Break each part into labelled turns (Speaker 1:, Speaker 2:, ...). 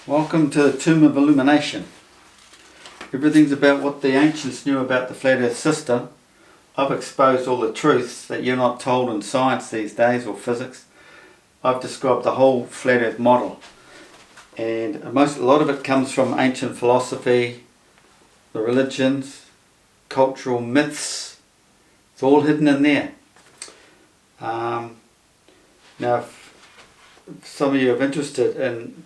Speaker 1: Welcome to the Tomb of Illumination. Everything's about what the ancients knew about the flat earth system. I've exposed all the truths that you're not told in science these days, or physics. I've described the whole flat earth model. And a lot of it comes from ancient philosophy, the religions, cultural myths. It's all hidden in there. Now, if some of you are interested in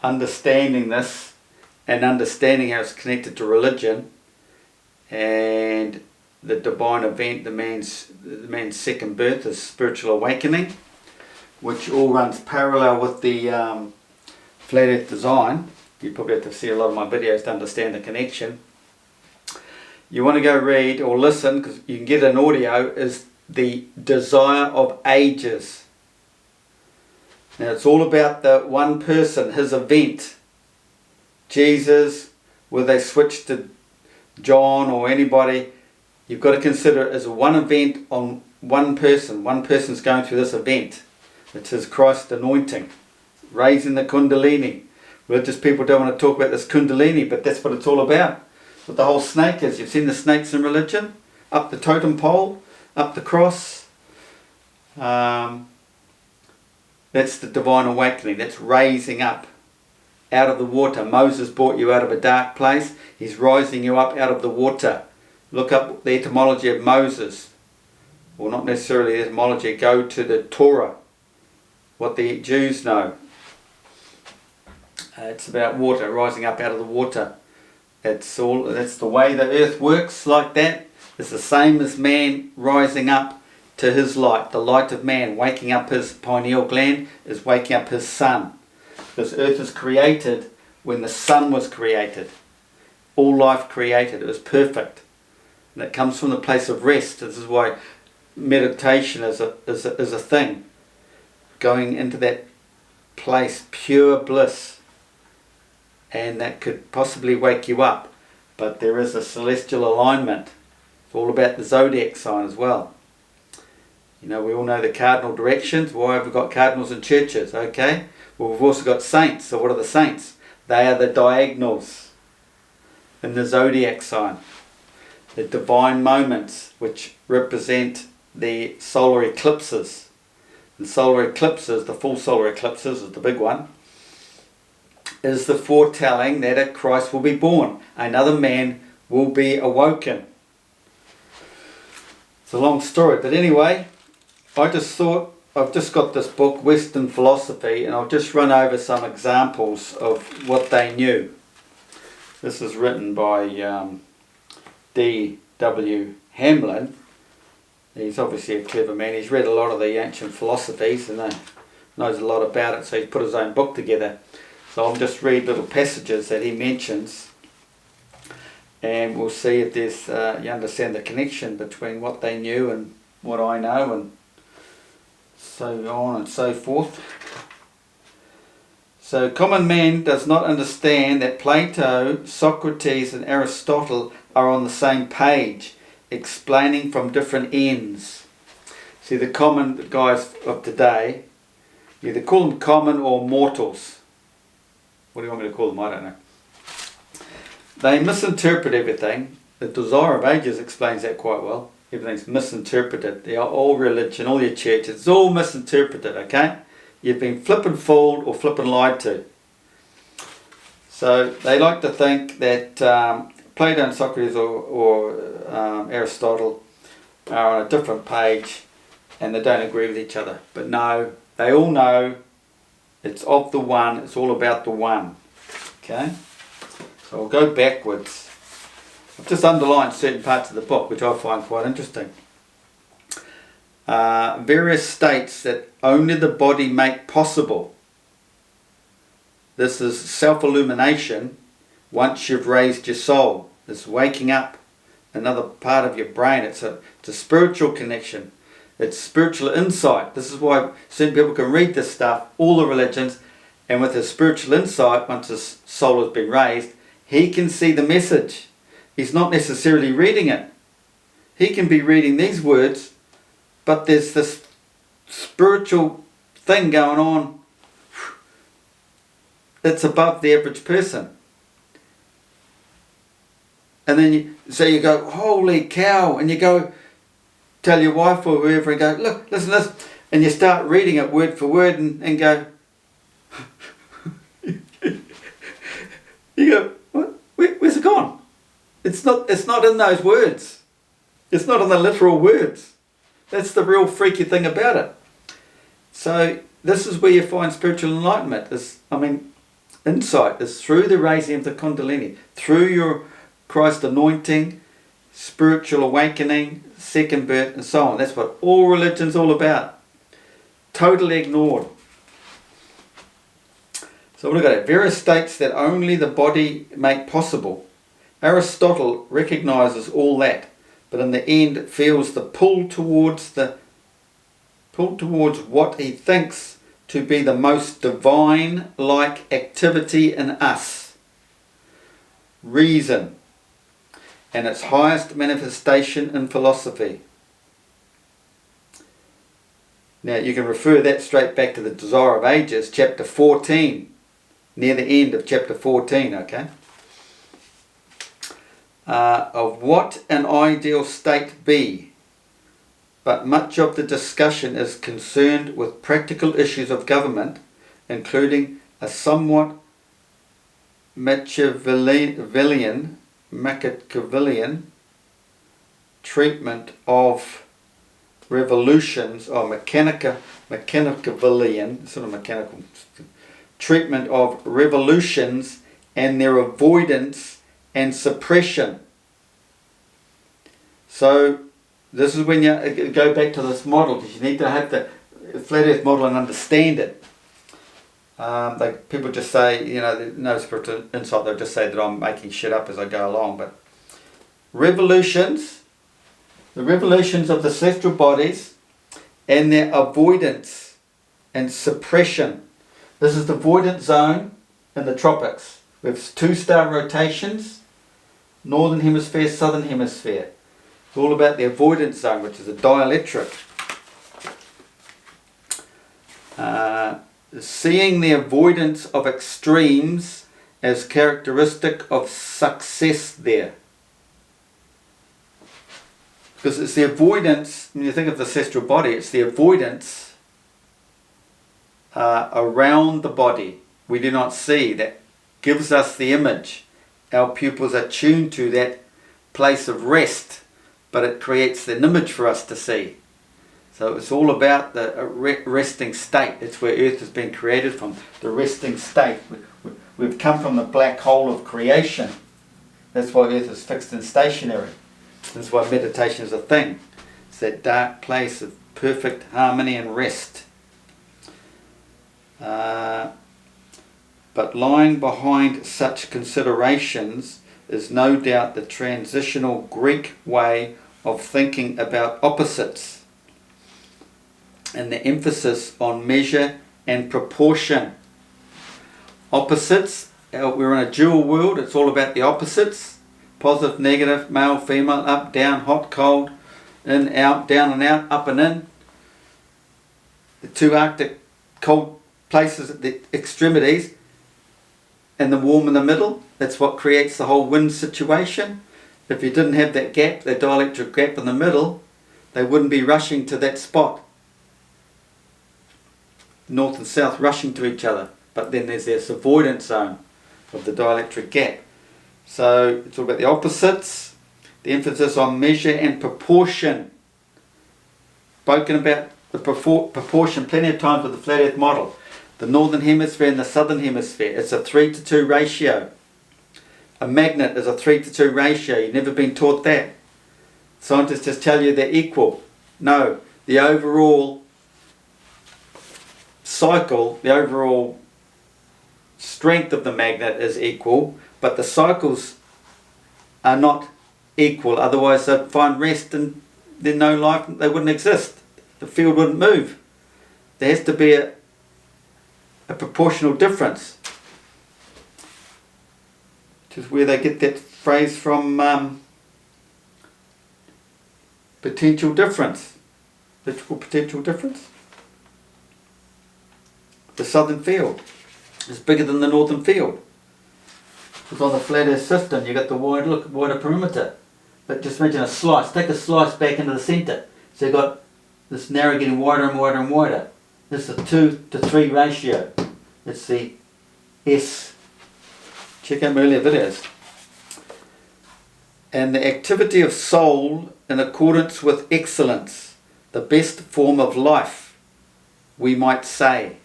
Speaker 1: understanding this and understanding how it's connected to religion and the divine event, the man's second birth, is spiritual awakening, which all runs parallel with the flat earth design. You probably have to see a lot of my videos to understand the connection. You want to go read or listen, because you can get an audio, is The Desire of Ages. Now it's all about the one person, his event. Jesus, whether they switch to John or anybody, you've got to consider it as one event on one person. One person's going through this event. It's his Christ anointing, raising the Kundalini. Religious people don't want to talk about this Kundalini, but that's what it's all about. What the whole snake is. You've seen the snakes in religion? Up the totem pole, up the cross. That's the divine awakening. That's raising up out of the water. Moses brought you out of a dark place. He's rising you up out of the water. Look up the etymology of Moses. Well, not necessarily the etymology. Go to the Torah, what the Jews know. It's about water, rising up out of the water. That's the way the earth works, like that. It's the same as man rising up to his light, the light of man. Waking up his pineal gland is waking up his sun. This earth is created when the sun was created. All life created. It was perfect. And it comes from the place of rest. This is why meditation is a thing. Going into that place, pure bliss. And that could possibly wake you up. But there is a celestial alignment. It's all about the zodiac sign as well. You know, we all know the cardinal directions. Why have we got cardinals in churches? Okay. Well, we've also got saints. So what are the saints? They are the diagonals in the zodiac sign. The divine moments, which represent the solar eclipses. And solar eclipses, the full solar eclipses is the big one, is the foretelling that a Christ will be born. Another man will be awoken. It's a long story, but anyway, I just thought, I've just got this book, Western Philosophy, and I'll just run over some examples of what they knew. This is written by D.W. Hamlyn. He's obviously a clever man. He's read a lot of the ancient philosophies and knows a lot about it, so he's put his own book together. So I'll just read little passages that he mentions, and we'll see if there's you understand the connection between what they knew and what I know, and so on and so forth. So common man does not understand that Plato, Socrates and Aristotle are on the same page, explaining from different ends. See, the common guys of today, you either call them common or mortals. What do you want me to call them? I don't know. They misinterpret everything. The Desire of Ages explains that quite well. Everything's misinterpreted. They are all religion, all your churches, it's all misinterpreted, okay? You've been flippin' fooled or flippin' lied to. So they like to think that Plato and Socrates or Aristotle are on a different page and they don't agree with each other. But no, they all know it's of the one, it's all about the one. Okay? So I'll go backwards. I've just underlined certain parts of the book which I find quite interesting. Various states that only the body make possible. This is self-illumination once you've raised your soul. It's waking up another part of your brain. It's a spiritual connection. It's spiritual insight. This is why certain people can read this stuff, all the religions, and with his spiritual insight, once his soul has been raised, he can see the message. He's not necessarily reading it. He can be reading these words, but there's this spiritual thing going on it's above the average person. And then so you go, holy cow, and you go tell your wife or whoever and go, look, listen, and you start reading it word for word and go, you go, what? Where's it gone? It's not in those words. It's not in the literal words. That's the real freaky thing about it. So this is where you find spiritual enlightenment. Insight is through the raising of the Kundalini, through your Christ anointing, spiritual awakening, second birth, and so on. That's what all religion's all about. Totally ignored. So look at it. Various states that only the body make possible. Aristotle recognizes all that, but in the end feels the pull towards what he thinks to be the most divine-like activity in us. Reason, and its highest manifestation in philosophy. Now you can refer that straight back to the Desire of Ages, chapter 14, near the end of chapter 14, okay? Of what an ideal state be, but much of the discussion is concerned with practical issues of government, including a somewhat Machiavellian treatment of revolutions, or Machiavellian, sort of mechanical treatment of revolutions and their avoidance and suppression. So this is when you go back to this model, because you need to have the flat earth model and understand it. People just say, no spiritual insight, they'll just say that I'm making shit up as I go along. But revolutions, the revolutions of the celestial bodies and their avoidance and suppression. This is the avoidance zone in the tropics. We have 2-star rotations, northern hemisphere, southern hemisphere. It's all about the avoidance zone, which is a dielectric. Seeing the avoidance of extremes as characteristic of success there. Because it's the avoidance, when you think of the celestial body, it's the avoidance around the body we do not see that gives us the image. Our pupils are tuned to that place of rest, but it creates an image for us to see. So it's all about the resting state. That's where Earth has been created from, the resting state. We've come from the black hole of creation. That's why Earth is fixed and stationary. That's why meditation is a thing. It's that dark place of perfect harmony and rest. But lying behind such considerations is no doubt the transitional Greek way of thinking about opposites, and the emphasis on measure and proportion. Opposites, we're in a dual world, it's all about the opposites. Positive, negative, male, female, up, down, hot, cold, in, out, down and out, up and in. The 2 Arctic cold places at the extremities and the warm in the middle. That's what creates the whole wind situation. If you didn't have that gap, that dielectric gap in the middle, they wouldn't be rushing to that spot. North and south rushing to each other. But then there's this avoidance zone of the dielectric gap. So it's all about the opposites, the emphasis on measure and proportion. Spoken about the proportion plenty of times with the flat earth model. The northern hemisphere and the southern hemisphere. It's a 3-to-2 ratio. A magnet is a 3-to-2 ratio. You've never been taught that. Scientists just tell you they're equal. No, the overall cycle, the overall strength of the magnet is equal, but the cycles are not equal. Otherwise they'd find rest and then no life, they wouldn't exist. The field wouldn't move. There has to be a proportional difference. Which is where they get that phrase from, potential difference. Electrical potential difference. The southern field. It's bigger than the northern field. It's on the flat earth system, you've got the wider perimeter. But just imagine a slice, take a slice back into the centre. So you've got this narrow getting wider and wider and wider. This is a 2 to 3 ratio. It's the S. Check out my earlier videos. And the activity of soul in accordance with excellence, the best form of life, we might say.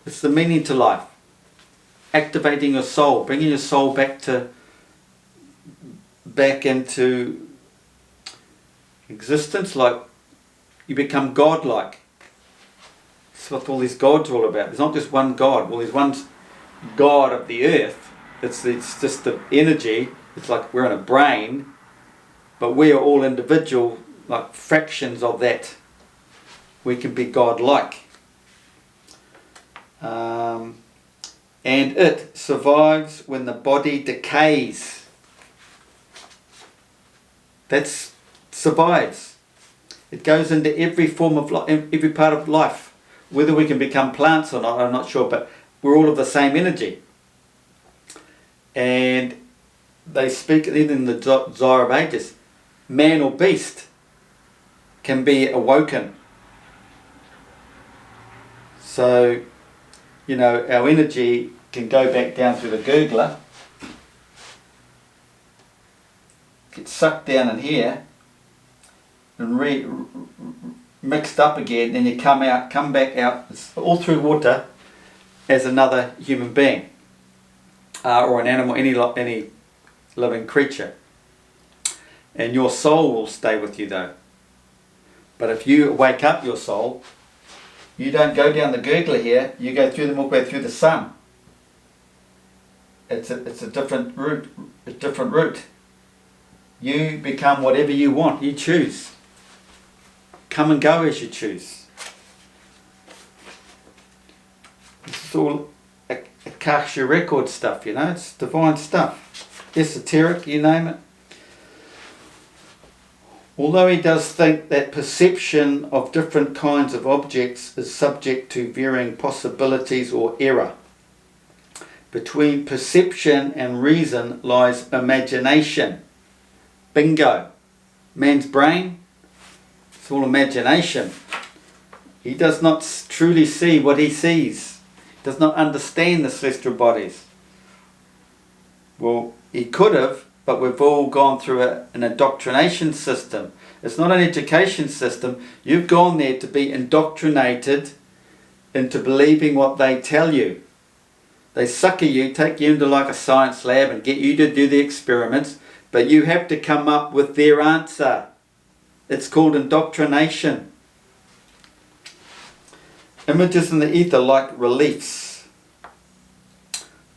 Speaker 1: It's the meaning to life. Activating your soul, bringing your soul back into existence, like you become God-like. That's what all these gods are all about. There's not just one God. Well, there's one God of the earth. It's just the energy. It's like we're in a brain, but we are all individual, like fractions of that. We can be God-like. And it survives when the body decays. That survives. It goes into every form of life, every part of life. Whether we can become plants or not, I'm not sure, but we're all of the same energy. And they speak, even in the Desire of Ages, man or beast can be awoken. So, you know, our energy can go back down through the gurgler, get sucked down in here, and mixed up again, then you come back out, all through water, as another human being, or an animal, any living creature. And your soul will stay with you though. But if you wake up your soul, you don't go down the gurgler here, you go through the Milky Way, through the sun. It's a different route. You become whatever you want, you choose. Come and go as you choose. It's all Akasha record stuff, you know, it's divine stuff. Esoteric, you name it. Although he does think that perception of different kinds of objects is subject to varying possibilities or error, between perception and reason lies imagination. Bingo. Man's brain, it's all imagination. He does not truly see what he sees. He does not understand the celestial bodies. Well, he could have, but we've all gone through an indoctrination system. It's not an education system. You've gone there to be indoctrinated into believing what they tell you. They sucker you, take you into like a science lab and get you to do the experiments, but you have to come up with their answer. It's called indoctrination. Images in the ether like reliefs.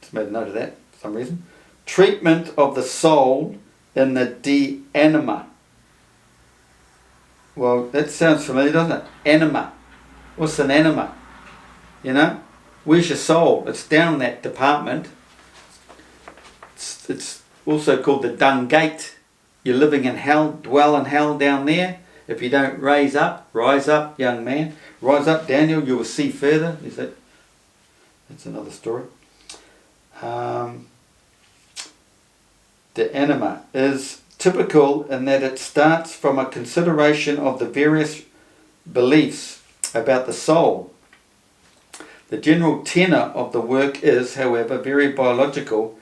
Speaker 1: Just made a note of that for some reason. Treatment of the soul in the de-anima. Well, that sounds familiar, doesn't it? Anima. What's an anima? You know? Where's your soul? It's down that department. It's also called the dung gate. You're living in hell, dwell in hell down there. If you don't rise up, young man. Rise up, Daniel, you will see further. That's another story. The anima is typical in that it starts from a consideration of the various beliefs about the soul. The general tenor of the work is, however, very biological.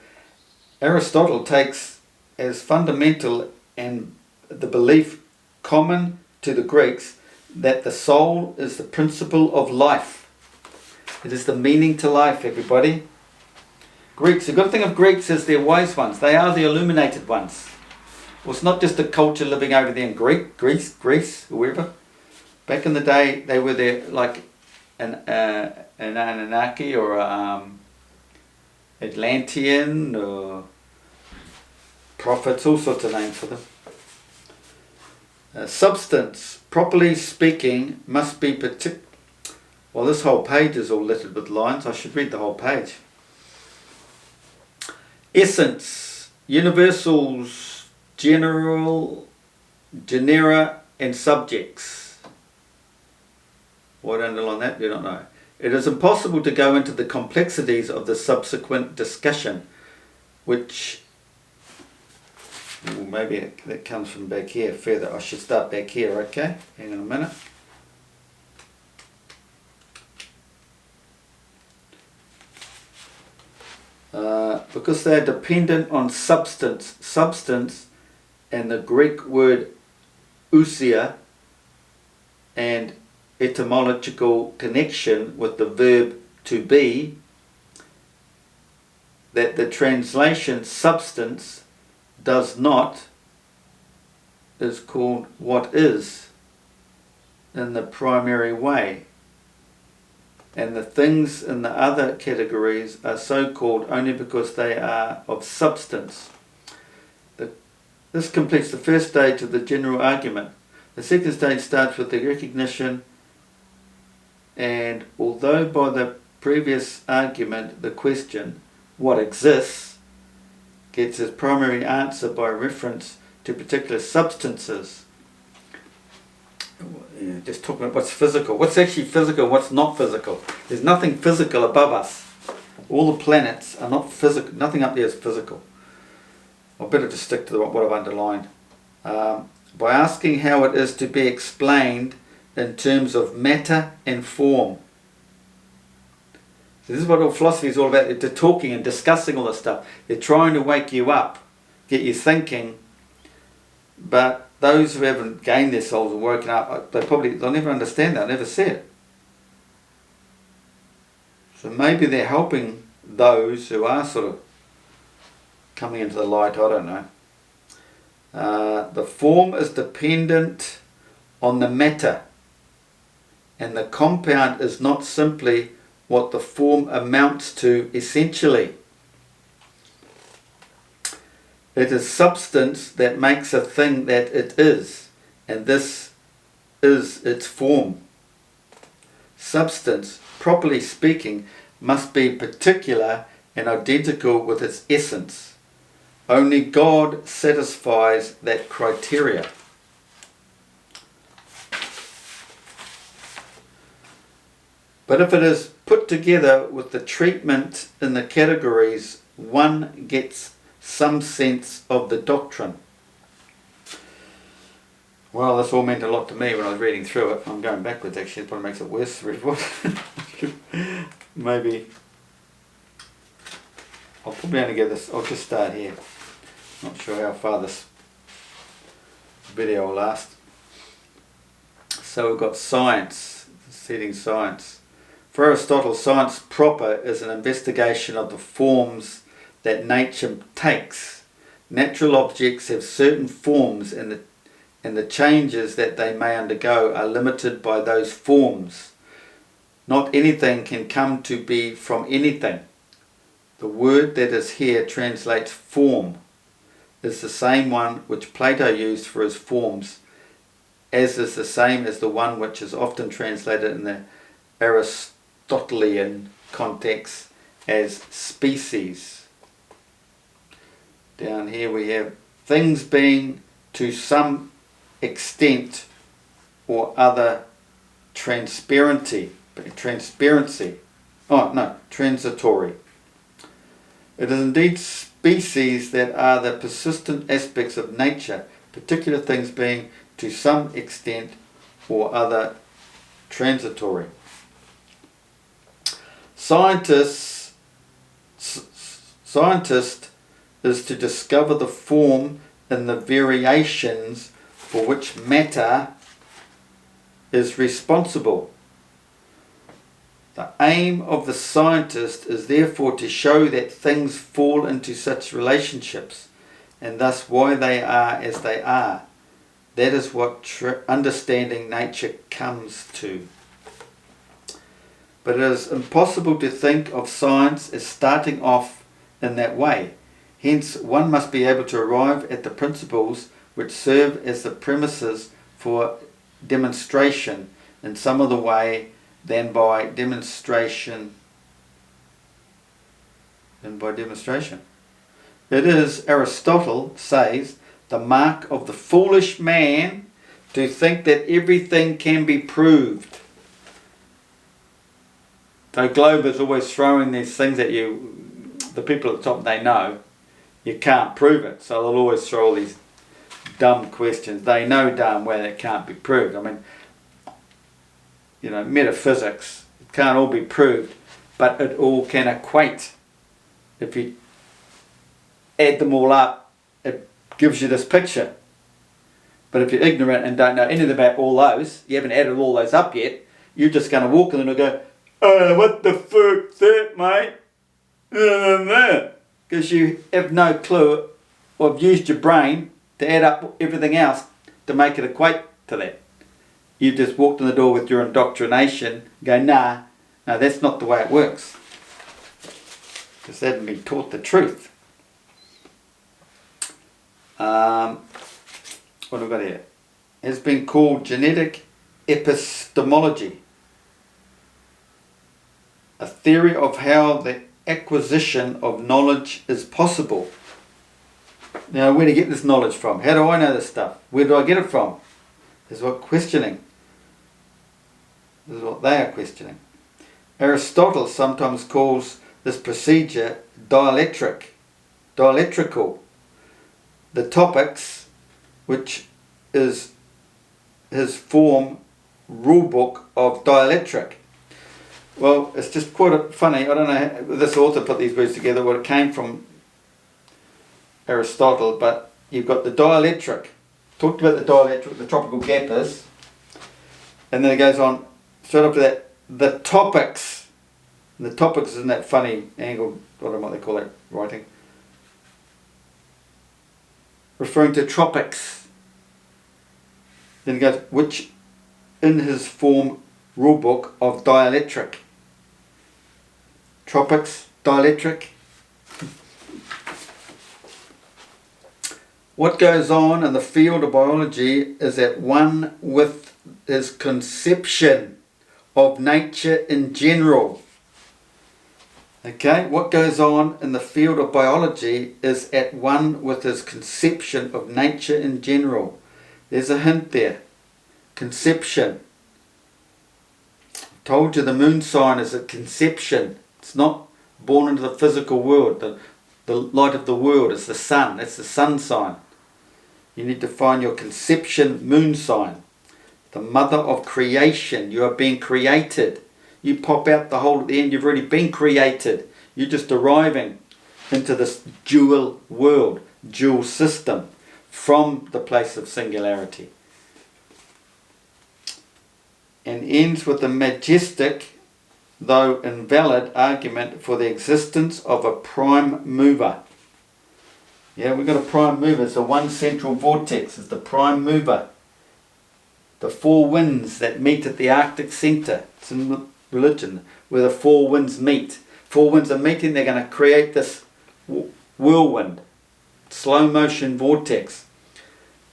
Speaker 1: Aristotle takes as fundamental and the belief common to the Greeks that the soul is the principle of life. It is the meaning to life, everybody. Greeks, the good thing of Greeks is they're wise ones. They are the illuminated ones. Well, it's not just a culture living over there in Greece, wherever. Back in the day, they were there like an Anunnaki or Atlantean or prophets, all sorts of names for them. Substance, properly speaking, must be well, this whole page is all littered with lines. I should read the whole page. Essence, universals, genera and subjects. Why don't underline that? Do not know. It is impossible to go into the complexities of the subsequent discussion, which, well, maybe that comes from back here further. I should start back here, okay? Hang on a minute. Because they are dependent on substance, and the Greek word ousia, and etymological connection with the verb to be, that the translation substance does not is called what is in the primary way, and the things in the other categories are so called only because they are of substance. This completes the first stage of the general argument. The second stage starts with the recognition, and although by the previous argument the question, what exists, gets its primary answer by reference to particular substances. Just talking about what's physical. What's actually physical, what's not physical. There's nothing physical above us. All the planets are not physical. Nothing up there is physical. I better just stick to what I've underlined. By asking how it is to be explained in terms of matter and form. So this is what all philosophy is all about. They're talking and discussing all this stuff. They're trying to wake you up, get you thinking, but those who haven't gained their souls and woken up, they'll never understand that, never see it. So maybe they're helping those who are sort of coming into the light, I don't know. The form is dependent on the matter, and the compound is not simply what the form amounts to essentially. It is substance that makes a thing that it is, and this is its form. Substance, properly speaking, must be particular and identical with its essence. Only God satisfies that criteria. But if it is put together with the treatment in the categories, one gets some sense of the doctrine. Well, this all meant a lot to me when I was reading through it. I'm going backwards actually, it probably makes it worse for everyone. Maybe I'll probably only give this, I'll just start here. Not sure how far this video will last. So we've got science, studying science. For Aristotle, science proper is an investigation of the forms that nature takes. Natural objects have certain forms, and the changes that they may undergo are limited by those forms. Not anything can come to be from anything. The word that is here translates form is the same one which Plato used for his forms, as is the same as the one which is often translated in the Aristotelian context as species. Down here we have things being to some extent or other transparency. Transitory. It is indeed species that are the persistent aspects of nature, particular things being to some extent or other transitory. Scientist is to discover the form in the variations for which matter is responsible. The aim of the scientist is therefore to show that things fall into such relationships, and thus why they are as they are. That is what understanding nature comes to. But it is impossible to think of science as starting off in that way. Hence, one must be able to arrive at the principles which serve as the premises for demonstration in some other way than by demonstration. It is, Aristotle says, the mark of the foolish man to think that everything can be proved. So Glover's always throwing these things at you. The people at the top, they know you can't prove it, so they'll always throw all these dumb questions. They know darn well it can't be proved. I mean, you know, metaphysics, it can't all be proved, but it all can equate. If you add them all up, it gives you this picture. But if you're ignorant and don't know anything about all those, you haven't added all those up yet, you're just going to walk in and go, "Oh, what the fuck's that, mate?" Because you have no clue or have used your brain to add up everything else to make it equate to that. You've just walked in the door with your indoctrination, go, no, that's not the way it works. Because they haven't been taught the truth. What have we got here? It's been called genetic epistemology, a theory of how the acquisition of knowledge is possible. Now, where do you get this knowledge from? How do I know this stuff? Where do I get it from? This is what questioning. This is what they are questioning. Aristotle sometimes calls this procedure dialectrical. The topics, which is his form rulebook of dialectric. Well, it's just quite funny. I don't know how this author put these words together, well, it came from Aristotle, but you've got the dialectric. Talked about the dialectric, the tropical gap is, and then it goes on straight up to that, the topics. And the topics is in that funny angle, I don't know what they call that writing, referring to tropics. Then it goes, which in his form rulebook of dialectric. Tropics, dialectric. What goes on in the field of biology is at one with his conception of nature in general. Okay, what goes on in the field of biology is at one with his conception of nature in general. There's a hint there. Conception. Told you the moon sign is a conception. It's not born into the physical world. The light of the world is the sun. That's the sun sign. You need to find your conception moon sign. The mother of creation. You are being created. You pop out the hole at the end. You've already been created. You're just arriving into this dual world, dual system from the place of singularity. And ends with a majestic, though invalid, argument for the existence of a prime mover. Yeah, we've got a prime mover. It's a one central vortex. It's the prime mover. The four winds that meet at the Arctic centre. It's in religion where the four winds meet. Four winds are meeting. They're going to create this whirlwind, slow motion vortex.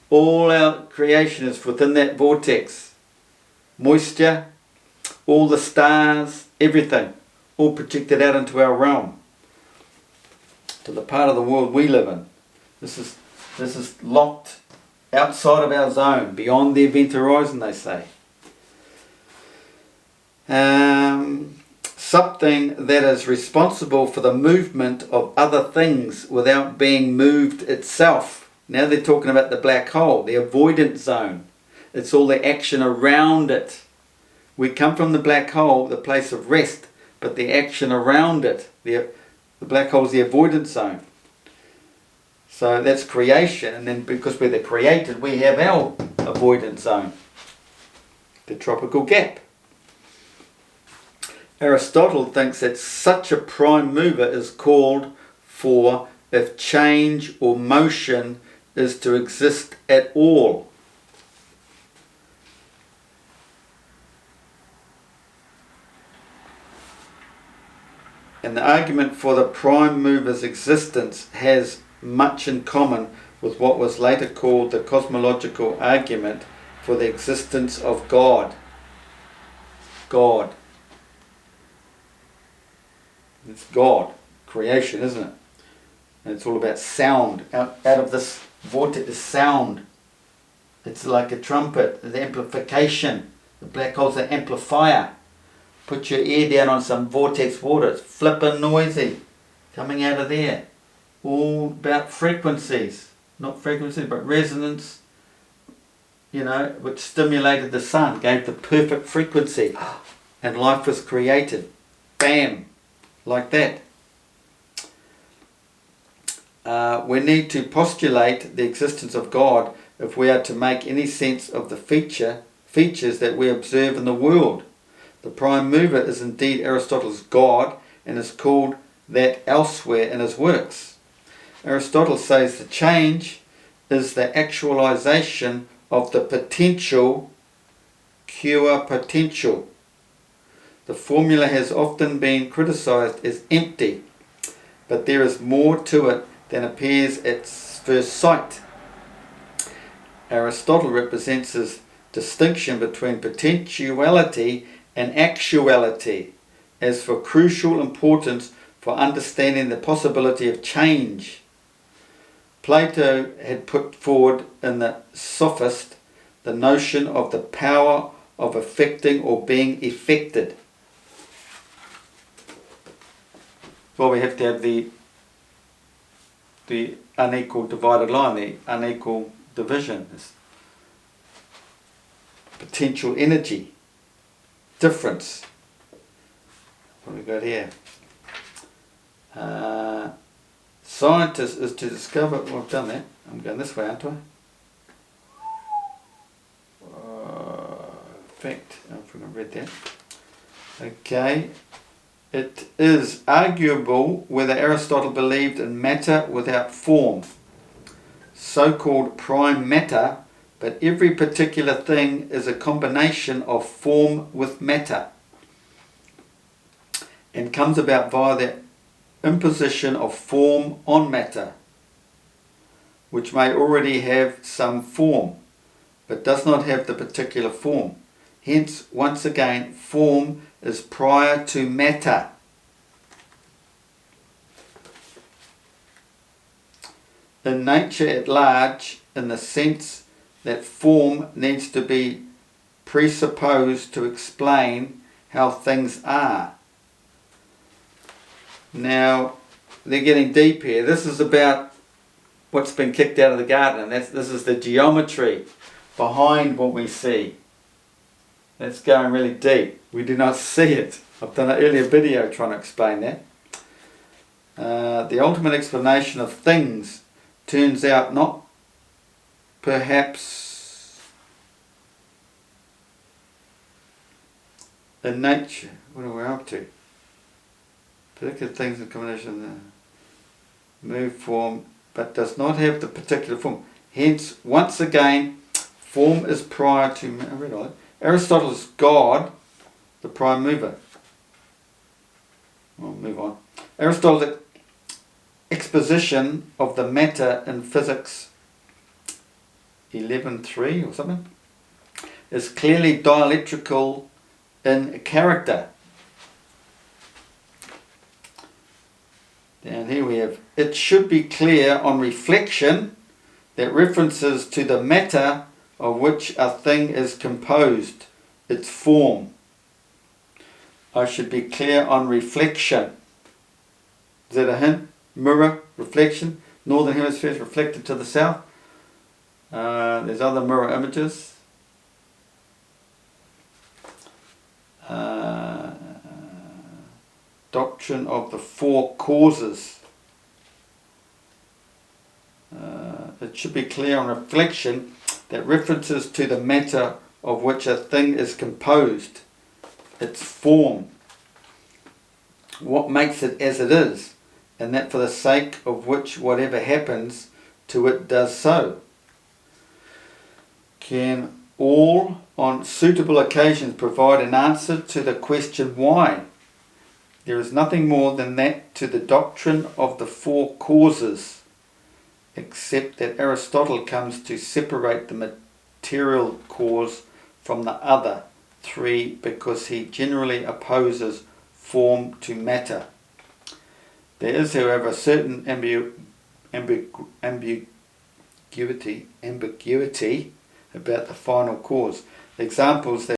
Speaker 1: All our creation is within that vortex. Moisture, all the stars, everything, all projected out into our realm, to the part of the world we live in. This is locked outside of our zone, beyond the event horizon, they say. Something that is responsible for the movement of other things without being moved itself. Now they're talking about the black hole, the avoidance zone. It's all the action around it. We come from the black hole, the place of rest, but the action around it, the black hole is the avoidance zone. So that's creation, and then because we're the created, we have our avoidance zone, the tropical gap. Aristotle thinks that such a prime mover is called for if change or motion is to exist at all. And the argument for the prime mover's existence has much in common with what was later called the cosmological argument for the existence of God. God. It's God, creation, isn't it? And it's all about sound. Out of this vortex is sound. It's like a trumpet, the amplification. The black hole's an amplifier Put your ear down on some vortex water. It's flippin' noisy coming out of there. All about frequencies. Not frequencies, but resonance, you know, which stimulated the sun, gave the perfect frequency. And life was created. Bam! Like that. We need to postulate the existence of God if we are to make any sense of the features that we observe in the world. The prime mover is indeed Aristotle's God and is called that elsewhere in his works. Aristotle says the change is the actualization of the potential cure potential. The formula has often been criticized as empty, but there is more to it than appears at first sight. Aristotle represents his distinction between potentiality and actuality as for crucial importance for understanding the possibility of change. Plato had put forward in the Sophist the notion of the power of affecting or being affected. Well, we have to have the unequal divided line, the unequal division, this potential energy difference. What have we got here? Scientist is to discover. Well, I've done that. I'm going this way, aren't I? Fact. I think I read that. Okay. It is arguable whether Aristotle believed in matter without form, so-called prime matter, but every particular thing is a combination of form with matter and comes about via the imposition of form on matter, which may already have some form, but does not have the particular form. Hence, once again, form is prior to matter. In nature at large, in the sense that form needs to be presupposed to explain how things are. Now, they're getting deep here. This is about what's been kicked out of the garden. This is the geometry behind what we see. That's going really deep. We do not see it. I've done an earlier video trying to explain that. The ultimate explanation of things turns out not perhaps in nature. What are we up to? Particular things in combination of the move form, but does not have the particular form. Hence, once again, form is prior to Aristotle's God, the prime mover. We'll move on. Aristotle's exposition of the matter in Physics 11.3 or something is clearly dialectical in character. Down here we have, it should be clear on reflection that references to the matter of which a thing is composed, its form. I should be clear on reflection. Is that a hint? Mirror, reflection. Northern hemisphere is reflected to the south. There's other mirror images. Doctrine of the four causes. It should be clear on reflection that references to the matter of which a thing is composed, its form, what makes it as it is, and that for the sake of which whatever happens to it does so. Can all, on suitable occasions, provide an answer to the question why? There is nothing more than that to the doctrine of the four causes, except that Aristotle comes to separate the material cause from the other three because he generally opposes form to matter. There is, however, a certain ambiguity about the final cause. The examples that